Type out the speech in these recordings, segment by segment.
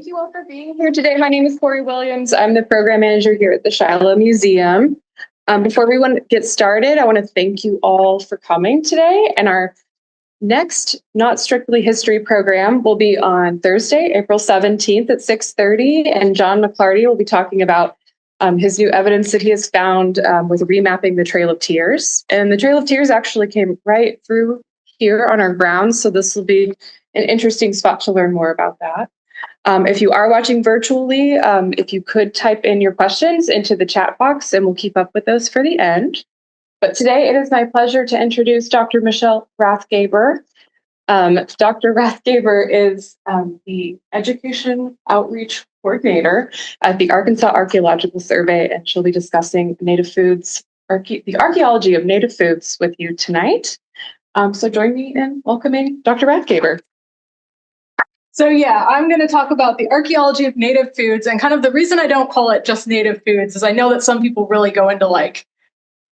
you all for being here today. My name is Corey Williams. I'm the program manager here at the Shiloh Museum. Before we get started, I want to thank you all for coming today. And our next Not Strictly History program will be on Thursday, April 17th at 6:30. And John McClarty will be talking about his new evidence that he has found with remapping the Trail of Tears. And the Trail of Tears actually came right through here on our grounds. So this will be an interesting spot to learn more about that. If you are watching virtually, if you could type in your questions into the chat box and we'll keep up with those for the end. But today it is my pleasure to introduce Dr. Michelle Rathgaber. Dr. Rathgaber is the Education Outreach Coordinator at the Arkansas Archeological Survey, and she'll be discussing native foods, the archaeology of native foods with you tonight. So join me in welcoming Dr. Rathgaber. So yeah, I'm going to talk about the archaeology of native foods, and kind of the reason I don't call it just native foods is I know that some people really go into like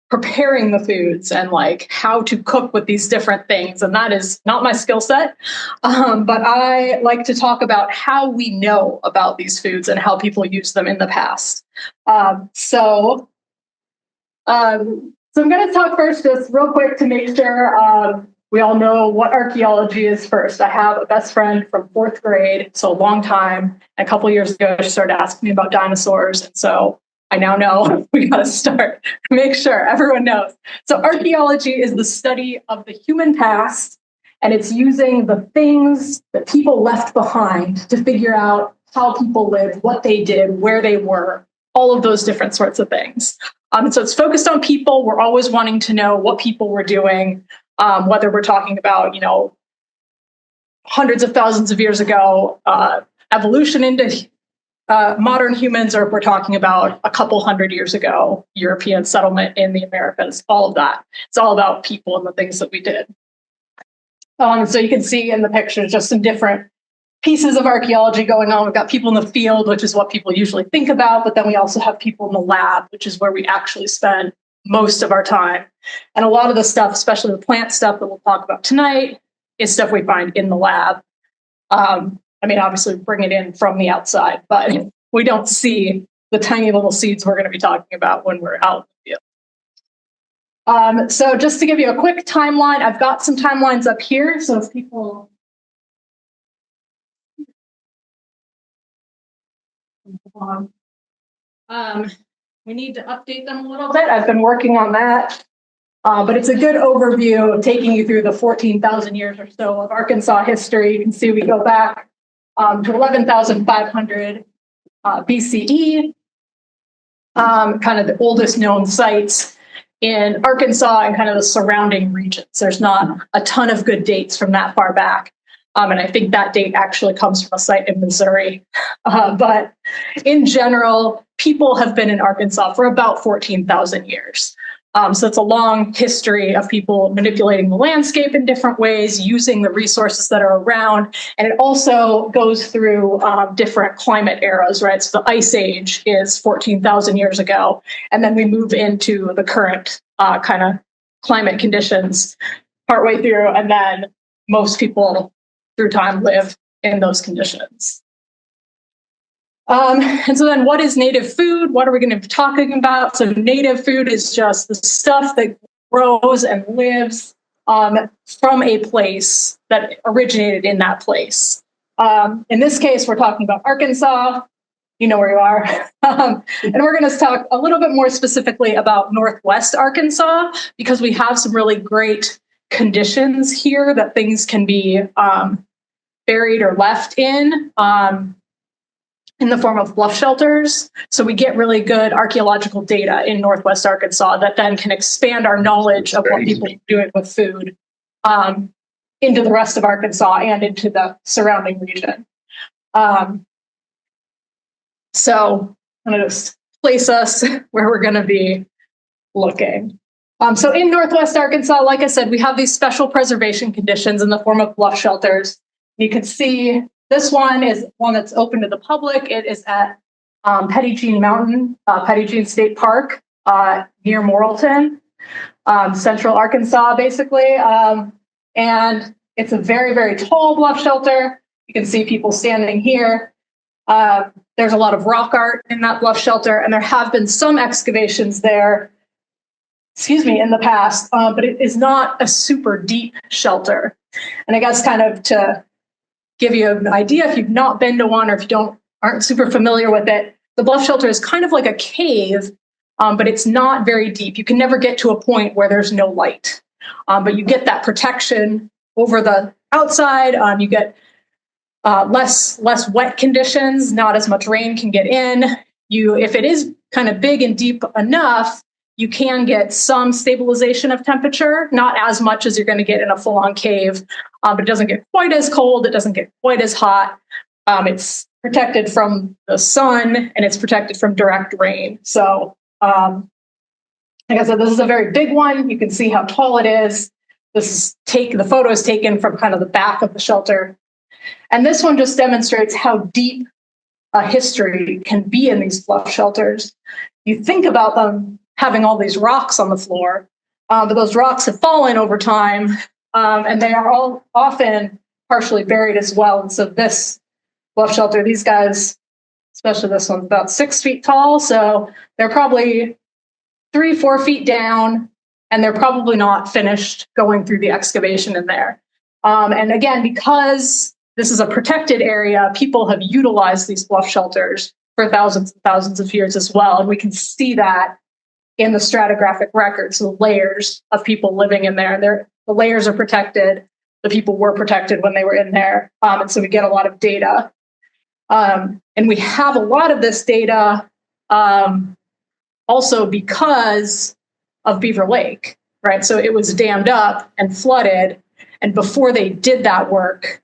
preparing the foods and like how to cook with these different things, and that is not my skill set. But I like to talk about how we know about these foods and how people use them in the past. So I'm going to talk first just real quick to make sure we all know what archaeology is first. I have a best friend from 4th grade, so a long time. And a couple of years ago, she started asking me about dinosaurs. And so I now know we got to start, make sure everyone knows. So archaeology is the study of the human past, and it's using the things that people left behind to figure out how people lived, what they did, where they were, all of those different sorts of things. So it's focused on people. We're always wanting to know what people were doing, whether we're talking about, hundreds of thousands of years ago, evolution into modern humans, or if we're talking about a couple hundred years ago, European settlement in the Americas, all of that. It's all about people and the things that we did. So you can see in the pictures just some different pieces of archaeology going on. We've got people in the field, which is what people usually think about, but then we also have people in the lab, which is where we actually spend most of our time. And a lot of the stuff, especially the plant stuff that we'll talk about tonight, is stuff we find in the lab. Obviously we bring it in from the outside, but we don't see the tiny little seeds we're going to be talking about when we're out in the field. So just to give you a quick timeline, I've got some timelines up here. So if people... we need to update them a little bit. I've been working on that. But it's a good overview of taking you through the 14,000 years or so of Arkansas history. You can see we go back to 11,500 BCE, kind of the oldest known sites in Arkansas and kind of the surrounding regions. There's not a ton of good dates from that far back. And I think that date actually comes from a site in Missouri. But in general, people have been in Arkansas for about 14,000 years. So it's a long history of people manipulating the landscape in different ways, using the resources that are around. And it also goes through different climate eras, right? So the Ice Age is 14,000 years ago. And then we move into the current kind of climate conditions partway through. And then most people through time live in those conditions. And so then what is native food? What are we going to be talking about? So native food is just the stuff that grows and lives from a place that originated in that place. In this case, we're talking about Arkansas. You know where you are. And we're going to talk a little bit more specifically about Northwest Arkansas, because we have some really great conditions here that things can be buried or left in the form of bluff shelters. So we get really good archaeological data in Northwest Arkansas that then can expand our knowledge of what people are doing with food into the rest of Arkansas and into the surrounding region. So I'm going to just place us where we're going to be looking. So in Northwest Arkansas, like I said, we have these special preservation conditions in the form of bluff shelters. You can see this one is one that's open to the public. It is at Petit Jean Mountain, Petit Jean State Park near Morrilton, central Arkansas, basically. And it's a very, very tall bluff shelter. You can see people standing here. There's a lot of rock art in that bluff shelter, and there have been some excavations there, in the past, but it is not a super deep shelter. And I guess kind of to give you an idea, if you've not been to one or if you aren't super familiar with it, the bluff shelter is kind of like a cave, but it's not very deep. You can never get to a point where there's no light, but you get that protection over the outside. You get less wet conditions, not as much rain can get in. If it is kind of big and deep enough, you can get some stabilization of temperature, not as much as you're going to get in a full-on cave, but it doesn't get quite as cold, it doesn't get quite as hot. It's protected from the sun, and it's protected from direct rain. So, like I said, this is a very big one. You can see how tall it is. The photo is taken from kind of the back of the shelter. And this one just demonstrates how deep a history can be in these bluff shelters. You think about them having all these rocks on the floor, but those rocks have fallen over time, and they are all often partially buried as well. And so this bluff shelter, these guys, especially this one's about 6 feet tall, so they're probably 3-4 feet down, and they're probably not finished going through the excavation in there. And again, because this is a protected area, people have utilized these bluff shelters for thousands and thousands of years as well. And we can see that in the stratigraphic records, the layers of people living in there. The layers are protected. The people were protected when they were in there. And so we get a lot of data. And we have a lot of this data also because of Beaver Lake, right? So it was dammed up and flooded. And before they did that work,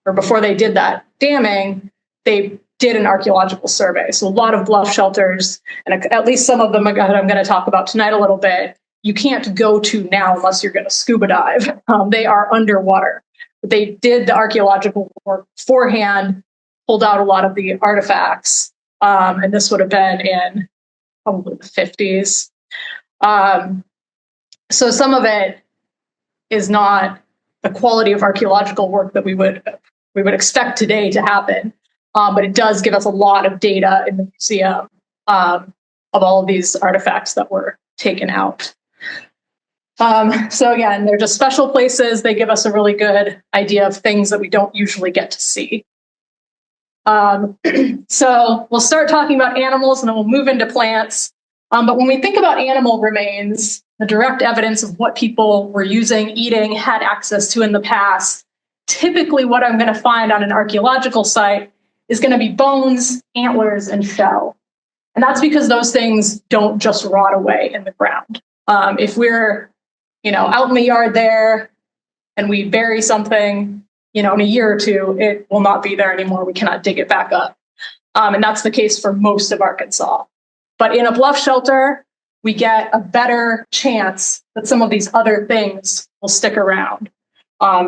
or before they did that damming, they did an archaeological survey. So a lot of bluff shelters, and at least some of them I'm going to talk about tonight a little bit, you can't go to now unless you're going to scuba dive. They are underwater. But they did the archaeological work beforehand, pulled out a lot of the artifacts, and this would have been in probably the 50s. So some of it is not the quality of archaeological work that we would expect today to happen. But it does give us a lot of data in the museum of all of these artifacts that were taken out. So again, they're just special places. They give us a really good idea of things that we don't usually get to see. So we'll start talking about animals and then we'll move into plants. But when we think about animal remains, the direct evidence of what people were using, eating, had access to in the past, typically what I'm going to find on an archaeological site is going to be bones, antlers, and shell. And that's because those things don't just rot away in the ground. If we're, out in the yard there and we bury something, in a year or two, it will not be there anymore. We cannot dig it back up. And that's the case for most of Arkansas. But in a bluff shelter, we get a better chance that some of these other things will stick around.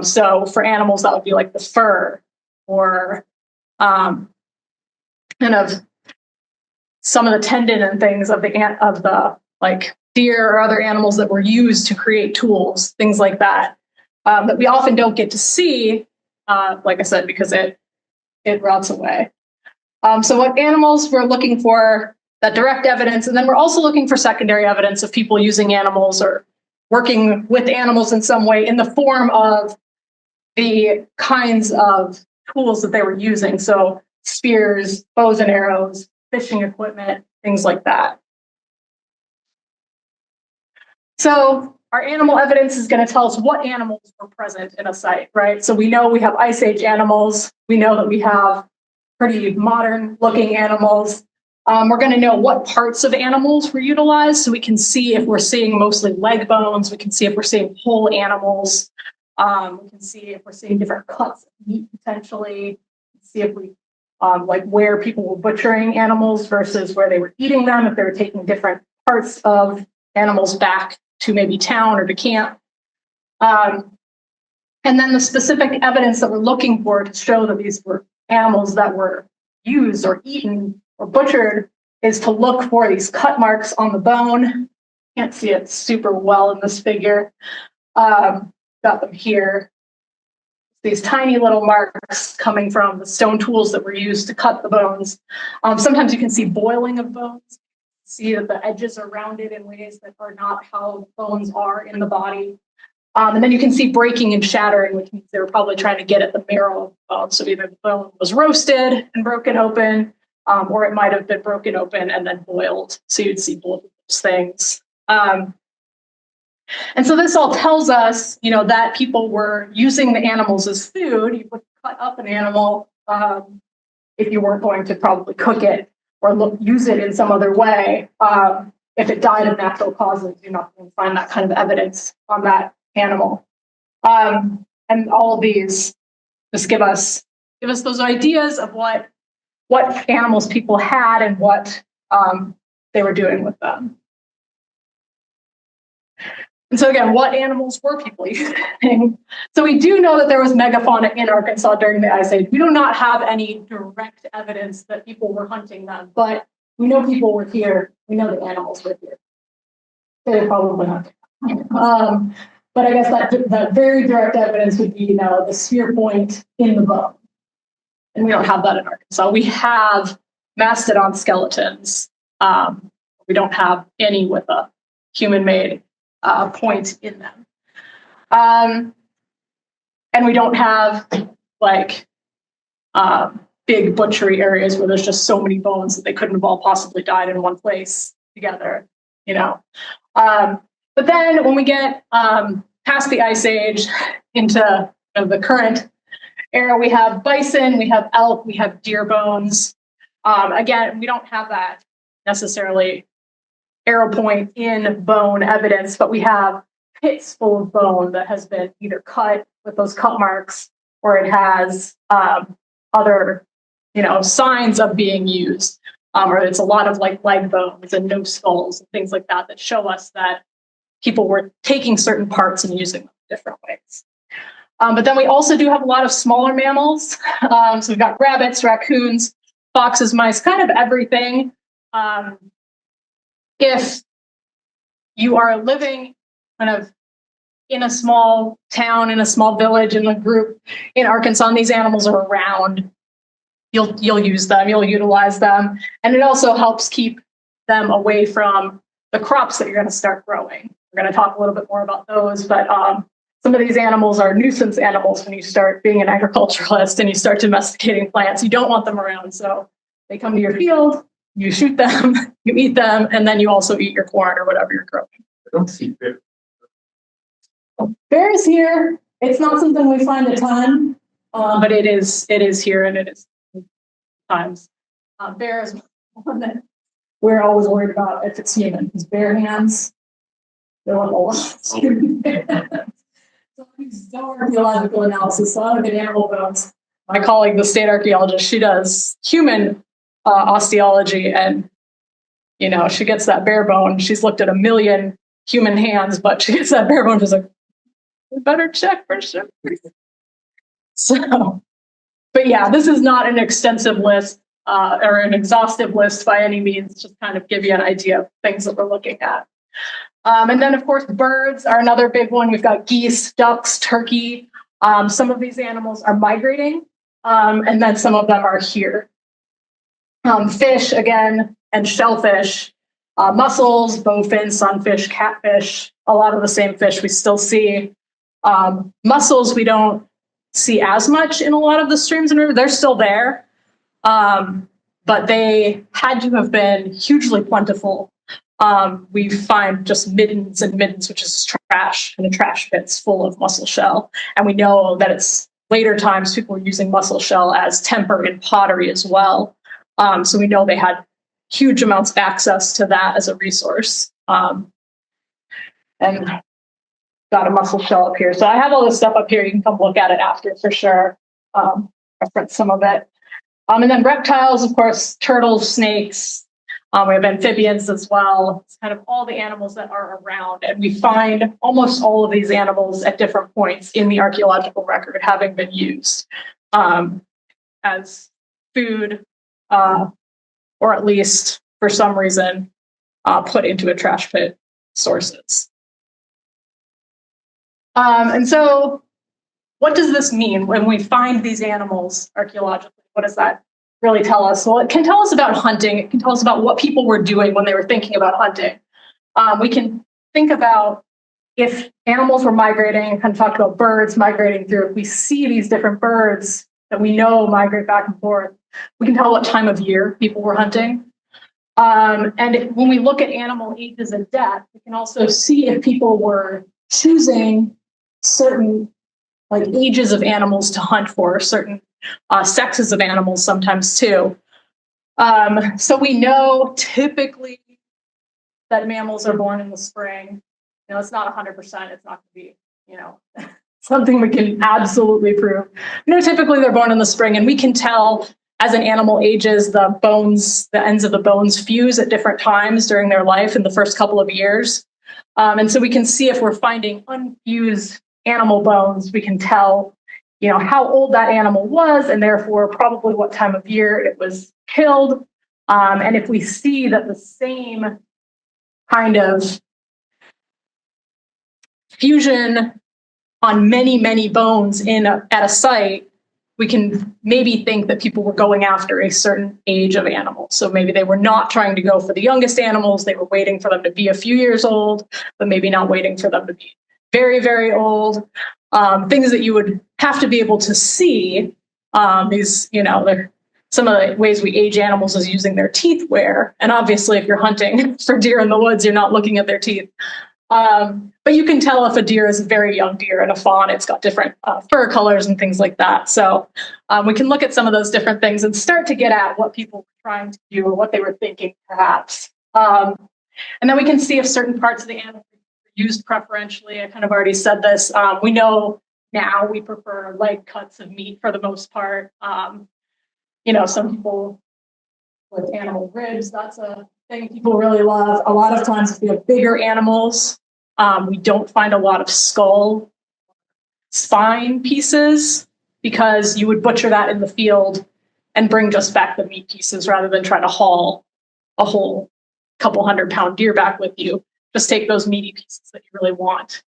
So for animals, that would be like the fur or kind of some of the tendon and things of the like deer or other animals that were used to create tools, things like that, that we often don't get to see, like I said, because it rots away. So what animals we're looking for, that direct evidence, and then we're also looking for secondary evidence of people using animals or working with animals in some way in the form of the kinds of tools that they were using. So spears, bows and arrows, fishing equipment, things like that. So our animal evidence is going to tell us what animals were present in a site, right? So we know we have Ice Age animals. We know that we have pretty modern looking animals. We're going to know what parts of animals were utilized, so we can see if we're seeing mostly leg bones. We can see if we're seeing whole animals. We can see if we're seeing different cuts of meat potentially. See if we like where people were butchering animals versus where they were eating them. If they were taking different parts of animals back to maybe town or to camp. And then the specific evidence that we're looking for to show that these were animals that were used or eaten or butchered is to look for these cut marks on the bone. Can't see it super well in this figure. Got them here. these tiny little marks coming from the stone tools that were used to cut the bones. Sometimes you can see boiling of bones. See that the edges are rounded in ways that are not how bones are in the body. And then you can see breaking and shattering, which means they were probably trying to get at the marrow of the bone. So either the bone was roasted and broken open, or it might have been broken open and then boiled. So you'd see both of those things. And so this all tells us, that people were using the animals as food. You would cut up an animal if you weren't going to probably cook it or use it in some other way. If it died of natural causes, you're not going to find that kind of evidence on that animal. And all of these just give us those ideas of what animals people had and what they were doing with them. And so again, what animals were people using? So we do know that there was megafauna in Arkansas during the Ice Age. We do not have any direct evidence that people were hunting them, but we know people were here. We know the animals were here. They were probably hunting. But I guess that very direct evidence would be, the spear point in the bone. And we don't have that in Arkansas. We have mastodon skeletons. We don't have any with a human-made point in them. And we don't have big butchery areas where there's just so many bones that they couldn't have all possibly died in one place together, But then when we get past the Ice Age into the current era, we have bison, we have elk, we have deer bones. Again, we don't have that necessarily arrow point in bone evidence, but we have pits full of bone that has been either cut with those cut marks, or it has other, signs of being used, or it's a lot of leg bones and no skulls and things like that show us that people were taking certain parts and using them different ways. But then we also do have a lot of smaller mammals. So we've got rabbits, raccoons, foxes, mice, kind of everything. If you are living kind of in a small town, in a small village, in a group in Arkansas, and these animals are around, you'll use them, you'll utilize them. And it also helps keep them away from the crops that you're going to start growing. We're going to talk a little bit more about those, but some of these animals are nuisance animals when you start being an agriculturalist and you start domesticating plants. You don't want them around, so they come to your field, you shoot them, you eat them, and then you also eat your corn or whatever you're growing. I don't see bears. Bears here. It's not something we find a ton, but it is here, and it is times. Bear is one that we're always worried about if it's human, because bear hands, they're a lot. So we do archaeological analysis, a lot of the animal bones. My colleague, the state archaeologist, she does human osteology, and she gets that bear bone. She's looked at 1 million human hands, but she gets that bear bone. She's like, we better check for sure. So, but yeah, this is not an extensive list or an exhaustive list by any means. Just kind of give you an idea of things that we're looking at. And then, of course, birds are another big one. We've got geese, ducks, turkey. Some of these animals are migrating, and then some of them are here. Fish, again, and shellfish, mussels, bowfin, sunfish, catfish, a lot of the same fish we still see. Mussels we don't see as much in a lot of the streams and rivers. They're still there, but they had to have been hugely plentiful. We find just middens and middens, which is trash, and the trash pits full of mussel shell. And we know that it's later times people were using mussel shell as temper in pottery as well. So we know they had huge amounts of access to that as a resource. And got a mussel shell up here. So I have all this stuff up here. You can come look at it after for sure. Reference some of it. And then reptiles, of course, turtles, snakes. We have amphibians as well. It's kind of all the animals that are around. And we find almost all of these animals at different points in the archaeological record having been used as food, or at least for some reason put into a trash pit sources. And so what does this mean when we find these animals archaeologically? What does that really tell us? Well, it can tell us about hunting. It can tell us about what people were doing when they were thinking about hunting. We can think about if animals were migrating, kind of talked about birds migrating through. If we see these different birds that we know migrate back and forth, we can tell what time of year people were hunting. And when we look at animal ages and death, we can also see if people were choosing certain like ages of animals to hunt for, certain sexes of animals sometimes too. So we know typically that mammals are born in the spring. You know, it's not 100%. It's not going to be, you know, something we can absolutely prove. You know, typically they're born in the spring, and we can tell as an animal ages, the bones, the ends of the bones fuse at different times during their life in the first couple of years. And so we can see if we're finding unfused animal bones, we can tell, you know, how old that animal was, and therefore probably what time of year it was killed. And if we see that the same kind of fusion on many, many bones at a site, we can maybe think that people were going after a certain age of animal. So maybe they were not trying to go for the youngest animals. They were waiting for them to be a few years old, but maybe not waiting for them to be very, very old. Things that you would have to be able to see. These, you know, some of the ways we age animals is using their teeth wear. And obviously, if you're hunting for deer in the woods, you're not looking at their teeth. But you can tell if a deer is a very young deer and a fawn, it's got different fur colors and things like that. So we can look at some of those different things and start to get at what people were trying to do or what they were thinking, perhaps. And then we can see if certain parts of the animal were used preferentially. I kind of already said this. We know now we prefer light cuts of meat for the most part. You know, some people with animal ribs, that's a thing people really love. A lot of times if we have bigger animals, we don't find a lot of skull spine pieces because you would butcher that in the field and bring just back the meat pieces rather than try to haul a whole couple 100-pound deer back with you. Just take those meaty pieces that you really want.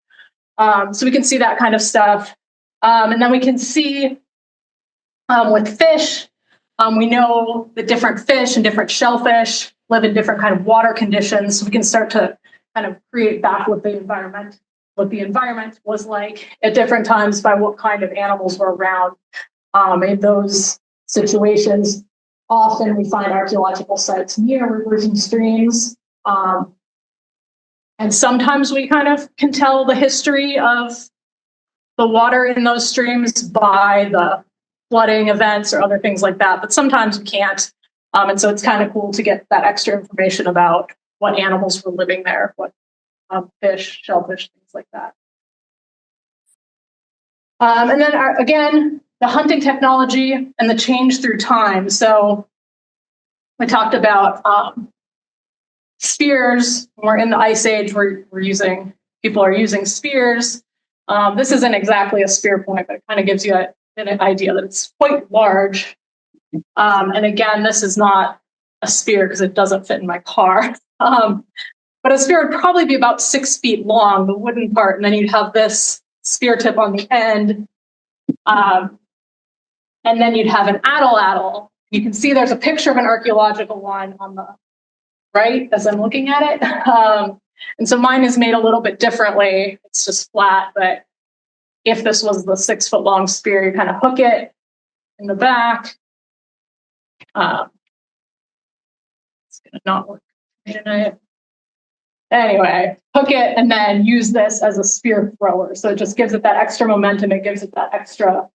So we can see that kind of stuff. And then we can see with fish, we know that different fish and different shellfish live in different kind of water conditions. So we can start to kind of create back what the environment was like at different times by what kind of animals were around in those situations. Often we find archaeological sites near rivers and streams. And sometimes we kind of can tell the history of the water in those streams by the flooding events or other things like that, but sometimes we can't. And so it's kind of cool to get that extra information about what animals were living there, what fish, shellfish, things like that. And then again, the hunting technology and the change through time. So we talked about spears. We're in the Ice Age. People are using spears. This isn't exactly a spear point, but it kind of gives you an idea that it's quite large. And again, this is not a spear because it doesn't fit in my car. But a spear would probably be about 6 feet long, the wooden part, and then you'd have this spear tip on the end. And then you'd have an addle. You can see there's a picture of an archaeological one on the right as I'm looking at it. And so mine is made a little bit differently. It's just flat, but if this was the 6 foot long spear, you kind of hook it in the back. It's going to not work tonight. Anyway, hook it and then use this as a spear thrower. So it just gives it that extra momentum. It gives it that extra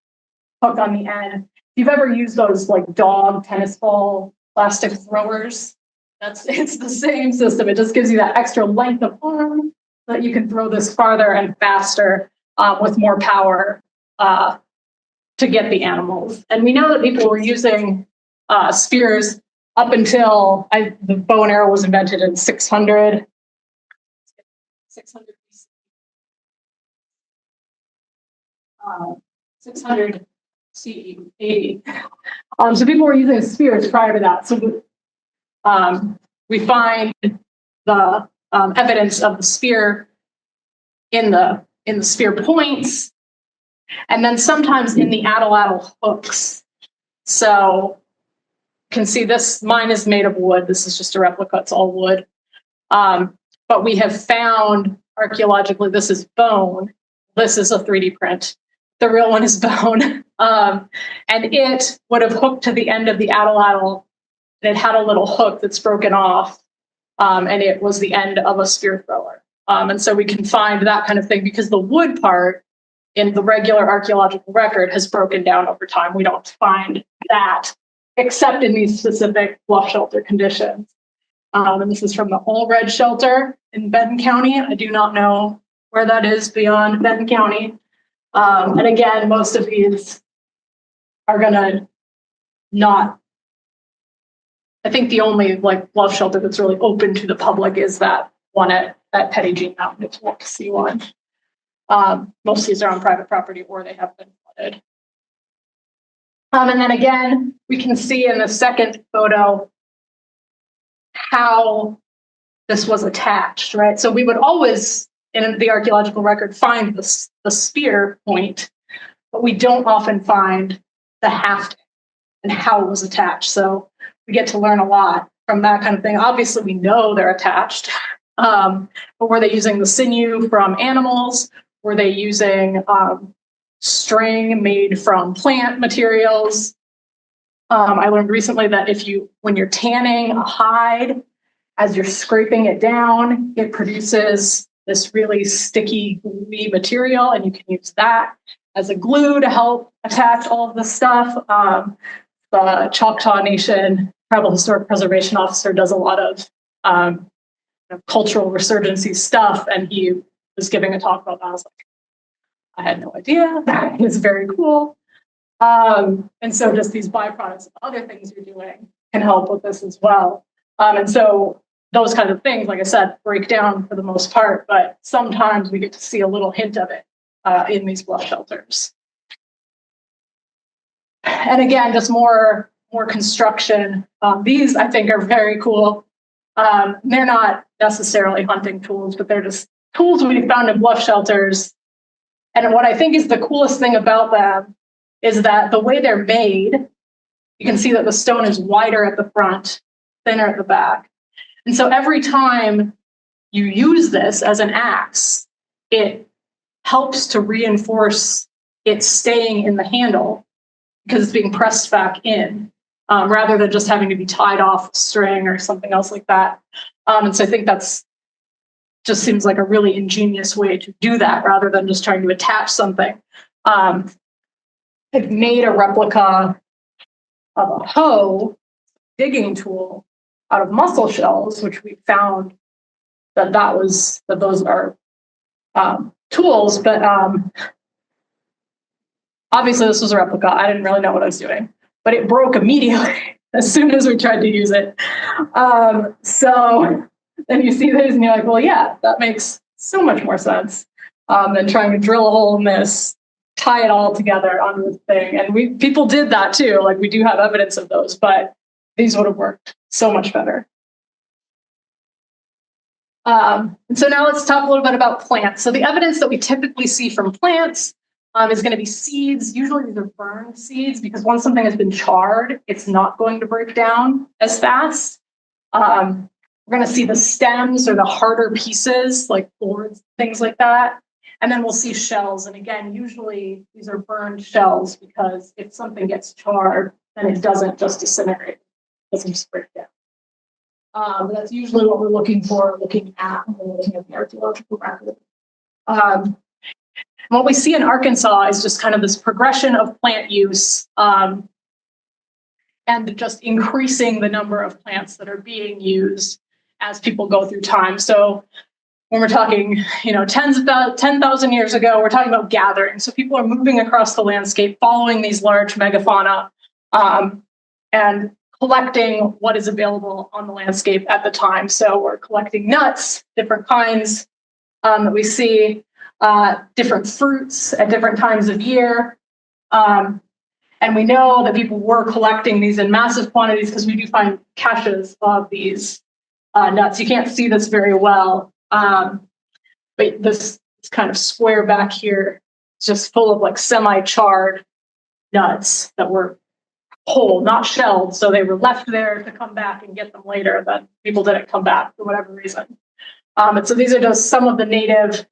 hook on the end. If you've ever used those like dog tennis ball plastic throwers, it's the same system. It just gives you that extra length of arm so that you can throw this farther and faster with more power to get the animals. And we know that people were using spears up until the bow and arrow was invented in 600 CE, 80. So people were using spears prior to that. So we find the evidence of the spear in the spear points. And then sometimes in the atlatl hooks. So you can see this, mine is made of wood. This is just a replica, it's all wood. But we have found archaeologically, this is bone. This is a 3D print. The real one is bone. And it would have hooked to the end of the atlatl. And it had a little hook that's broken off. And it was the end of a spear thrower. And so we can find that kind of thing because the wood part in the regular archaeological record has broken down over time. We don't find that except in these specific bluff shelter conditions. And this is from the All Red Shelter in Benton County. I do not know where that is beyond Benton County. And again, most of these are gonna not, I think the only like bluff shelter that's really open to the public is that one at Petty Jean Mountain, if you want to see one. Most of these are on private property or they have been flooded. And then again, we can see in the second photo how this was attached, right? So we would always, in the archaeological record, find the spear point, but we don't often find the haft and how it was attached. So we get to learn a lot from that kind of thing. Obviously, we know they're attached, but were they using the sinew from animals? Were they using string made from plant materials? I learned recently that when you're tanning a hide, as you're scraping it down, it produces this really sticky, gluey material, and you can use that as a glue to help attach all of the stuff. The Choctaw Nation Tribal Historic Preservation Officer does a lot of cultural resurgency stuff, and he was giving a talk about that. I was like, I had no idea. That is very cool. And so just these byproducts of other things you're doing can help with this as well. And so those kinds of things, like I said, break down for the most part, but sometimes we get to see a little hint of it in these bluff shelters. And again, just more construction. These, I think, are very cool. They're not necessarily hunting tools, but they're just tools we found in bluff shelters. And what I think is the coolest thing about them is that the way they're made, you can see that the stone is wider at the front, thinner at the back. And so every time you use this as an axe, it helps to reinforce it staying in the handle because it's being pressed back in, rather than just having to be tied off string or something else like that. And so I think that's just seems like a really ingenious way to do that rather than just trying to attach something. I've made a replica of a hoe digging tool out of mussel shells, which we found that those are tools, but obviously this was a replica. I didn't really know what I was doing, but it broke immediately as soon as we tried to use it. So then you see this and you're like, well, yeah, that makes so much more sense than trying to drill a hole in this, tie it all together onto the thing. And people did that too. Like we do have evidence of those, but these would have worked so much better. And so now let's talk a little bit about plants. So the evidence that we typically see from plants is going to be seeds. Usually these are burned seeds because once something has been charred, it's not going to break down as fast. We're going to see the stems or the harder pieces like boards, things like that. And then we'll see shells. And again, usually these are burned shells because if something gets charred, then it doesn't just disintegrate, it doesn't just break down. But that's usually what we're looking for, looking at the archaeological record. What we see in Arkansas is just kind of this progression of plant use and just increasing the number of plants that are being used as people go through time. So when we're talking, 10,000 years ago, we're talking about gathering. So people are moving across the landscape, following these large megafauna and collecting what is available on the landscape at the time. So we're collecting nuts, different kinds that we see, different fruits at different times of year. And we know that people were collecting these in massive quantities because we do find caches of these nuts. You can't see this very well, but this kind of square back here It's just full of like semi-charred nuts that were whole, not shelled. So they were left there to come back and get them later, but people didn't come back for whatever reason. And so these are just some of the native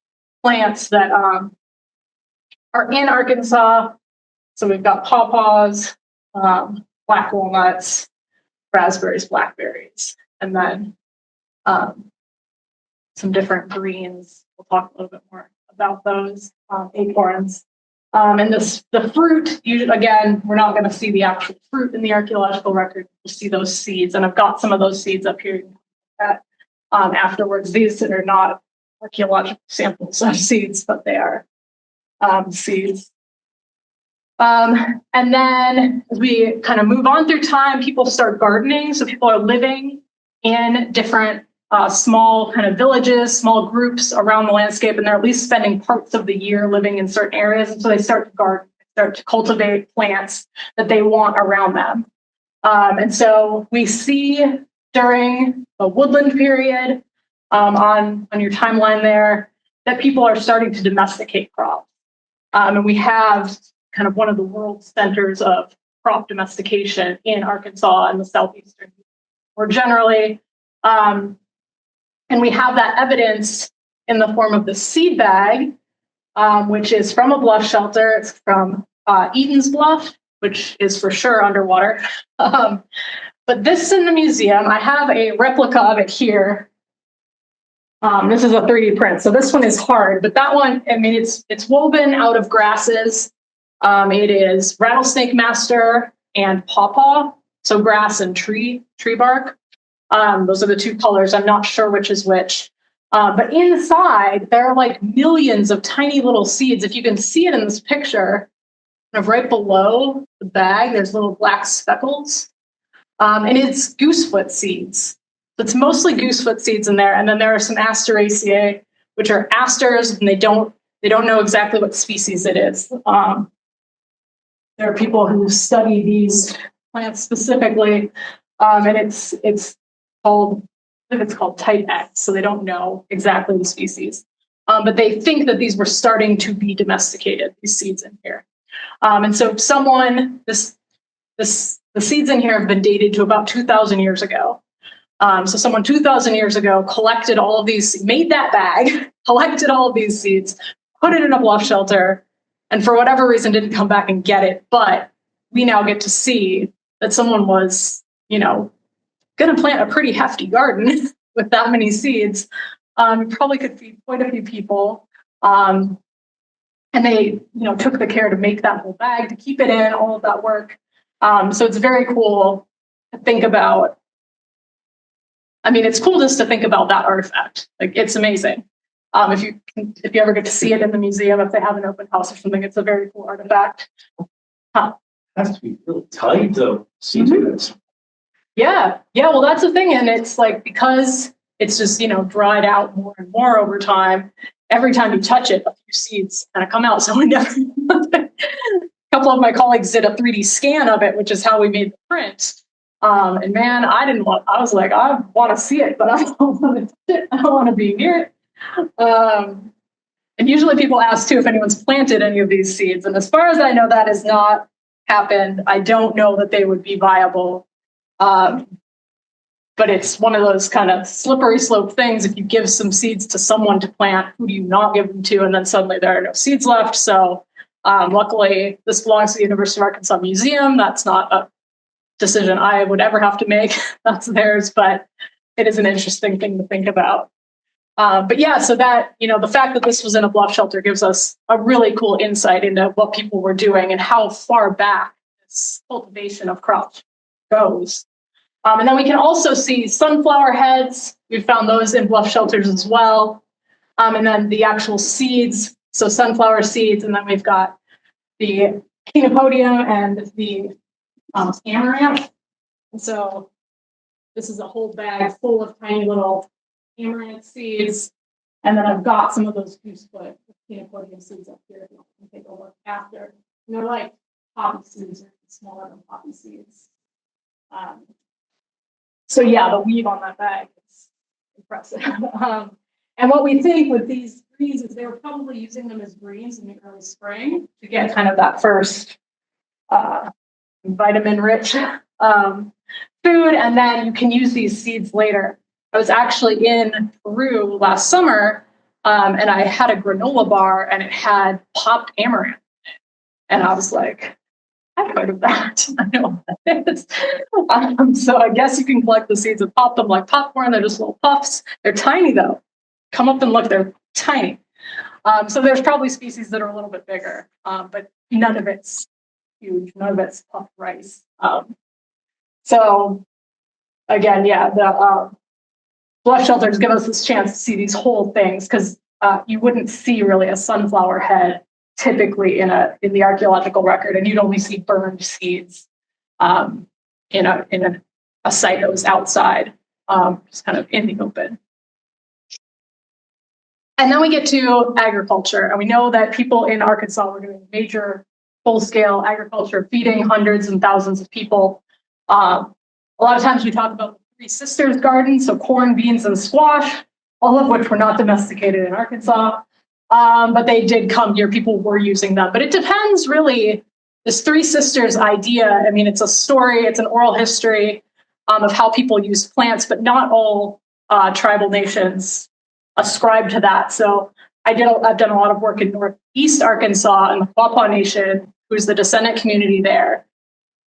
plants that are in Arkansas. So we've got pawpaws, black walnuts, raspberries, blackberries, and then some different greens. We'll talk a little bit more about those, acorns. And the fruit, again, we're not going to see the actual fruit in the archaeological record. We'll see those seeds, and I've got some of those seeds up here afterwards. These are not archaeological samples of seeds, but they are seeds. And then as we kind of move on through time, people start gardening. So people are living in different small kind of villages, small groups around the landscape, and they're at least spending parts of the year living in certain areas. And so they start to garden, start to cultivate plants that they want around them. And so we see during the woodland period on your timeline there that people are starting to domesticate crops. And we have kind of one of the world centers of crop domestication in Arkansas and the southeastern more generally. And we have that evidence in the form of the seed bag, which is from a bluff shelter. It's from Eaton's Bluff, which is for sure underwater. But this is in the museum. I have a replica of it here. This is a 3D print, so this one is hard, but that one, I mean, it's woven out of grasses. It is rattlesnake master and pawpaw, so grass and tree bark. Those are the two colors. I'm not sure which is which. But inside, there are like millions of tiny little seeds. If you can see it in this picture, kind of right below the bag, there's little black speckles. And it's goosefoot seeds. So it's mostly goosefoot seeds in there. And then there are some Asteraceae, which are asters, and they don't know exactly what species it is. There are people who study these plants specifically, and it's called type X, so they don't know exactly the species. But they think that these were starting to be domesticated, these seeds in here. And so the seeds in here have been dated to about 2,000 years ago. So someone 2,000 years ago collected all of these, made that bag, collected all of these seeds, put it in a bluff shelter, and for whatever reason didn't come back and get it. But we now get to see that someone was, going to plant a pretty hefty garden with that many seeds. Probably could feed quite a few people. And they, took the care to make that whole bag, to keep it in, all of that work. So it's very cool to think about. I mean, it's cool just to think about that artifact. Like, it's amazing. If you ever get to see it in the museum, if they have an open house or something, it's a very cool artifact. It has to be really tight, though. Mm-hmm. Yeah. Well, that's the thing, and it's like, because it's just dried out more and more over time. Every time you touch it, a few seeds kind of come out. So a couple of my colleagues did a 3D scan of it, which is how we made the print. And man, I was like, I want to see it, but I don't want to touch it. I don't want to be near it. And usually people ask too if anyone's planted any of these seeds. And as far as I know, that has not happened. I don't know that they would be viable. But it's one of those kind of slippery slope things. If you give some seeds to someone to plant, who do you not give them to? And then suddenly there are no seeds left. So luckily, this belongs to the University of Arkansas Museum. That's not a decision I would ever have to make. That's theirs, but it is an interesting thing to think about. But yeah, so that, the fact that this was in a bluff shelter gives us a really cool insight into what people were doing and how far back this cultivation of crops goes. And then we can also see sunflower heads. We found those in bluff shelters as well. And then the actual seeds, so sunflower seeds, and then we've got the chenopodium and the amaranth. And so this is a whole bag full of tiny little amaranth seeds. And then I've got some of those goosefoot chenopodium seeds up here if you can take a look after. And they're like poppy seeds, or smaller than poppy seeds. So yeah, the weave on that bag is impressive. And what we think with these greens is they were probably using them as greens in the early spring to get kind of that first vitamin-rich food, and then you can use these seeds later. I was actually in Peru last summer, and I had a granola bar, and it had popped amaranth in it. And I was like, I've heard of that. I know what that is. So I guess you can collect the seeds and pop them like popcorn. They're just little puffs. They're tiny, though. Come up and look, they're tiny. So there's probably species that are a little bit bigger, but none of it's huge. None of it's puffed rice. So again, yeah, the bluff shelters give us this chance to see these whole things, because you wouldn't see really a sunflower head typically in the archaeological record, and you'd only see burned seeds in a site that was outside, just kind of in the open. And then we get to agriculture, and we know that people in Arkansas were doing major full-scale agriculture, feeding hundreds and thousands of people. A lot of times we talk about the Three Sisters Garden, so corn, beans, and squash, all of which were not domesticated in Arkansas, but they did come here. People were using them. But it depends, really, this Three Sisters idea. I mean, it's a story, it's an oral history of how people use plants, but not all tribal nations ascribe to that. So I've done a lot of work in Northeast Arkansas and the Quapaw Nation, who's the descendant community there.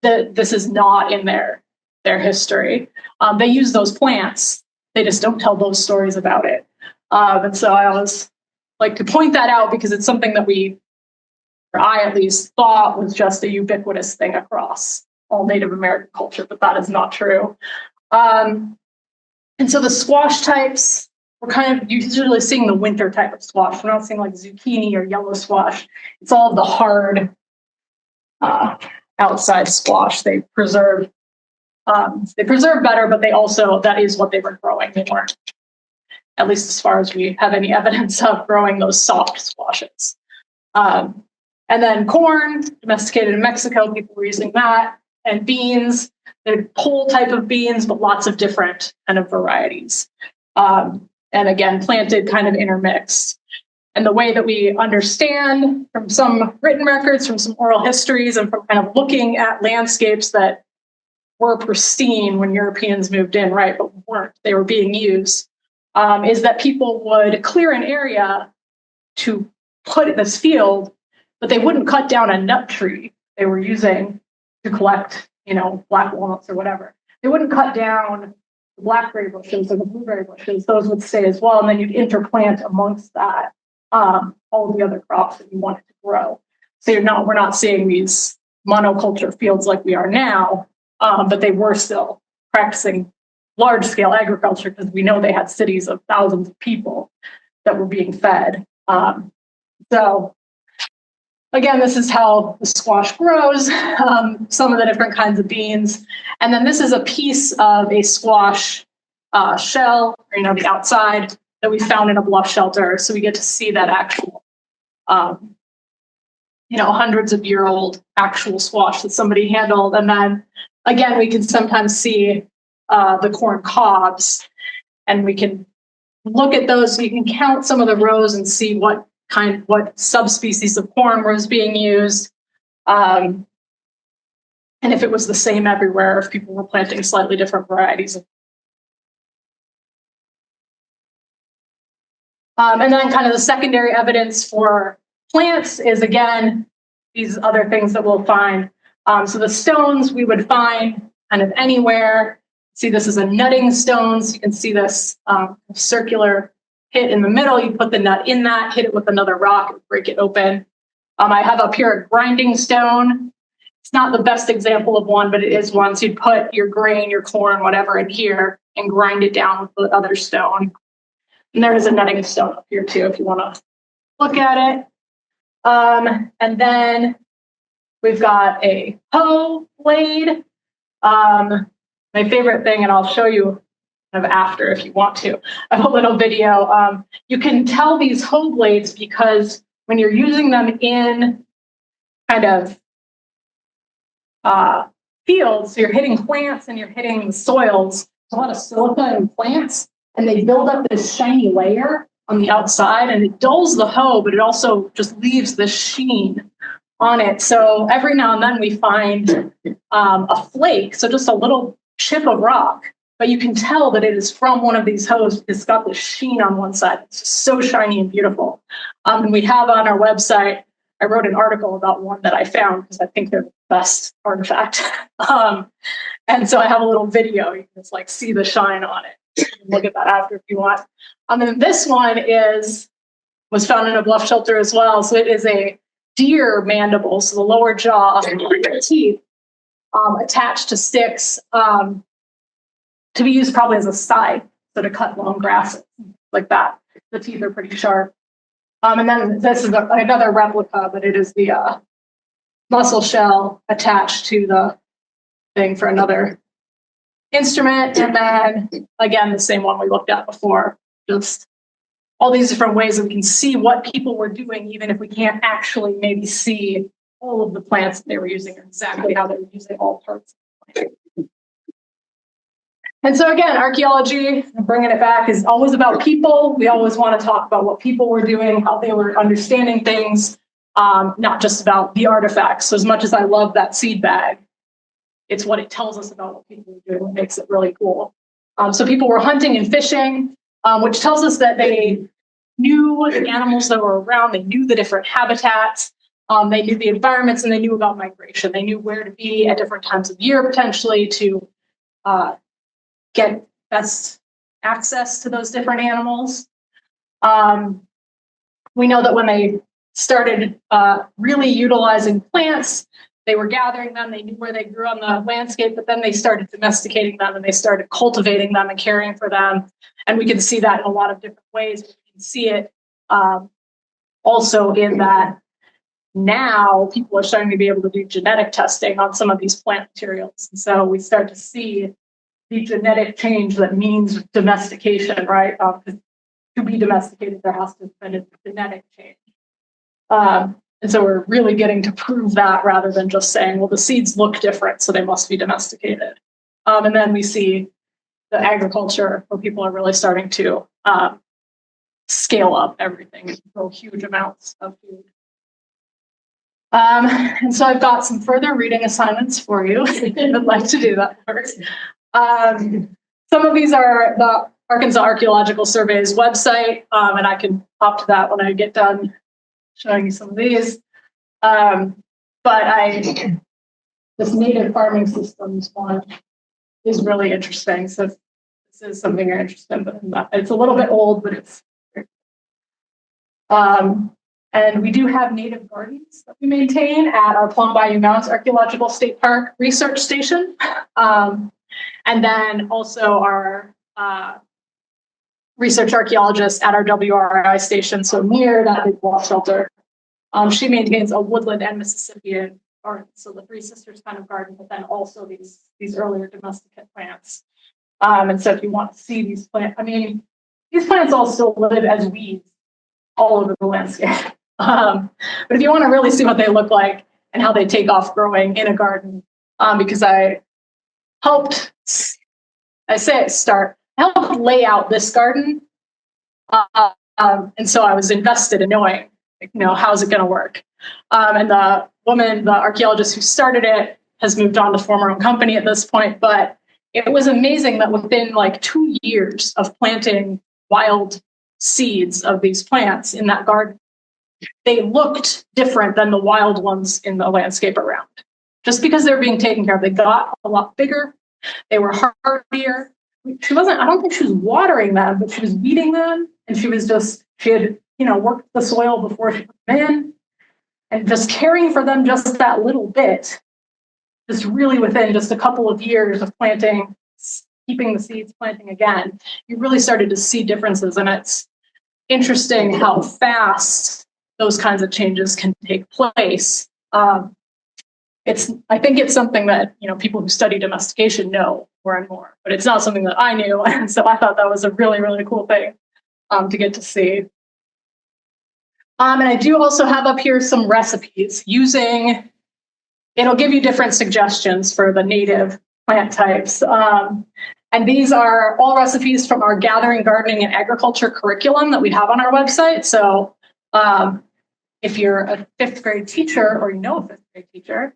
This is not in their history. They use those plants. They just don't tell those stories about it. And so I always like to point that out, because it's something that I at least thought was just a ubiquitous thing across all Native American culture, but that is not true. And so the squash types, we're kind of usually seeing the winter type of squash. We're not seeing like zucchini or yellow squash. It's all the hard outside squash. They preserve better, but they also, that is what they were growing. They weren't, at least as far as we have any evidence of, growing those soft squashes. And then corn, domesticated in Mexico, people were using that. And beans, they're whole type of beans, but lots of different kind of varieties. And again, planted kind of intermixed. And the way that we understand from some written records, from some oral histories, and from kind of looking at landscapes that were pristine when Europeans moved in, right, but weren't, they were being used, is that people would clear an area to put in this field, but they wouldn't cut down a nut tree they were using to collect, black walnuts or whatever. They wouldn't cut down the blackberry bushes or the blueberry bushes. Those would stay as well, and then you'd interplant amongst that all the other crops that you wanted to grow. So we're not seeing these monoculture fields like we are now, but they were still practicing large-scale agriculture, because we know they had cities of thousands of people that were being fed. So again, this is how the squash grows, some of the different kinds of beans. And then this is a piece of a squash shell, or, the outside, that we found in a bluff shelter. So we get to see that actual, hundreds of year old actual squash that somebody handled. And then again, we can sometimes see the corn cobs, and we can look at those. So you can count some of the rows and see what subspecies of corn was being used. And if it was the same everywhere, if people were planting slightly different varieties. And then kind of the secondary evidence for plants is, again, these other things that we'll find. So the stones we would find kind of anywhere. See, this is a nutting stone. So you can see this circular hit in the middle. You put the nut in that, hit it with another rock, and break it open. I have up here a grinding stone. It's not the best example of one, but it is one. So you'd put your grain, your corn, whatever in here, and grind it down with the other stone. And there is a nutting stone up here too, if you want to look at it. And then we've got a hoe blade. My favorite thing, and I'll show you kind of after if you want to, I have a little video. You can tell these hoe blades because when you're using them in kind of fields, so you're hitting plants and you're hitting the soils, there's a lot of silica in plants, and they build up this shiny layer on the outside, and it dulls the hoe, but it also just leaves the sheen on it. So every now and then we find a flake, so just a little chip of rock, but you can tell that it is from one of these hoes. It's got the sheen on one side. It's just so shiny and beautiful. And we have on our website, I wrote an article about one that I found because I think they're the best artifact. And so I have a little video. You can just like see the shine on it. You can look at that after if you want. And then this one was found in a bluff shelter as well. So it is a deer mandible, so the lower jaw, teeth attached to sticks to be used probably as a scythe, so to cut long grasses like that. The teeth are pretty sharp. And then this is another replica, but it is the mussel shell attached to the thing for another instrument. And then again, the same one we looked at before, just all these different ways that we can see what people were doing, even if we can't actually maybe see all of the plants that they were using or exactly how they were using all parts of the plant. And so again, archaeology, bringing it back, is always about people. We always want to talk about what people were doing, how they were understanding things, not just about the artifacts. So as much as I love that seed bag, it's what it tells us about what people were doing that makes it really cool. So people were hunting and fishing, which tells us that they knew the animals that were around, they knew the different habitats, they knew the environments, and they knew about migration. They knew where to be at different times of year, potentially, to get best access to those different animals. We know that when they started really utilizing plants, they were gathering them, they knew where they grew on the landscape, but then they started domesticating them and they started cultivating them and caring for them. And we can see that in a lot of different ways. We can see it also in that now people are starting to be able to do genetic testing on some of these plant materials. And so we start to see the genetic change that means domestication, right? To be domesticated, there has to have been a genetic change. And so we're really getting to prove that rather than just saying, well, the seeds look different, so they must be domesticated. And then we see the agriculture where people are really starting to scale up everything and grow huge amounts of food. And so I've got some further reading assignments for you. I'd like to do that first. Some of these are the Arkansas Archeological Survey's website, and I can hop to that when I get done showing you some of these. But this native farming systems one is really interesting. So if this is something you're interested in, but it's a little bit old, but it's and we do have native gardens that we maintain at our Plum Bayou Mountains Archaeological State Park Research Station. And then also our research archaeologist at our WRI station, so near that big wall shelter. She maintains a woodland and Mississippian garden, so the Three Sisters kind of garden, but then also these earlier domesticate plants. And so if you want to see these plants, I mean, these plants all still live as weeds all over the landscape. But if you want to really see what they look like and how they take off growing in a garden, because I helped lay out this garden. And so I was invested in knowing, how's it going to work? And the woman, the archaeologist who started it, has moved on to form her own company at this point. But it was amazing that within like 2 years of planting wild seeds of these plants in that garden, they looked different than the wild ones in the landscape around. Just because they were being taken care of, they got a lot bigger. They were hardier. I don't think she was watering them, but she was weeding them. And she had, worked the soil before she put them in, and just caring for them just that little bit, just really within just a couple of years of planting, keeping the seeds, planting again, you really started to see differences. And it's interesting how fast those kinds of changes can take place. I think it's something that people who study domestication know more and more, but it's not something that I knew, and so I thought that was a really, really cool thing to get to see. And I do also have up here some recipes it'll give you different suggestions for the native plant types. And these are all recipes from our gathering, gardening, and agriculture curriculum that we have on our website. So if you're a fifth grade teacher or you know a fifth grade teacher,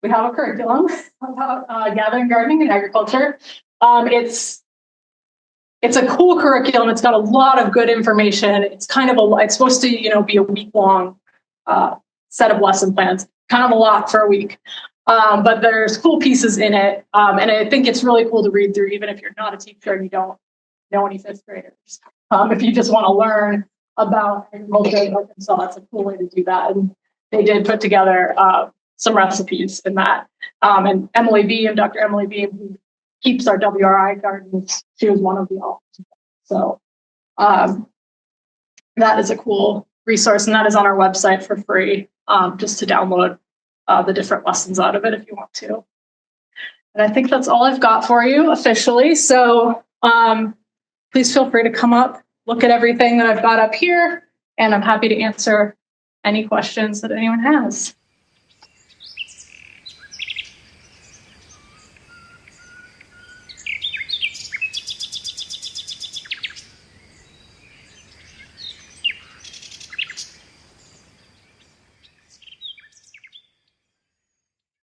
we have a curriculum about gathering, gardening, and agriculture. It's a cool curriculum. It's got a lot of good information. It's kind of it's supposed to, be a week-long set of lesson plans. Kind of a lot for a week, but there's cool pieces in it, and I think it's really cool to read through, even if you're not a teacher and you don't know any fifth graders. If you just want to learn about agriculture in Arkansas, that's a cool way to do that. And they did put together some recipes in that. And Dr. Emily Beam, who keeps our WRI gardens, she was one of the authors. So that is a cool resource, and that is on our website for free, just to download the different lessons out of it if you want to. And I think that's all I've got for you officially. So please feel free to come up, look at everything that I've got up here, and I'm happy to answer any questions that anyone has.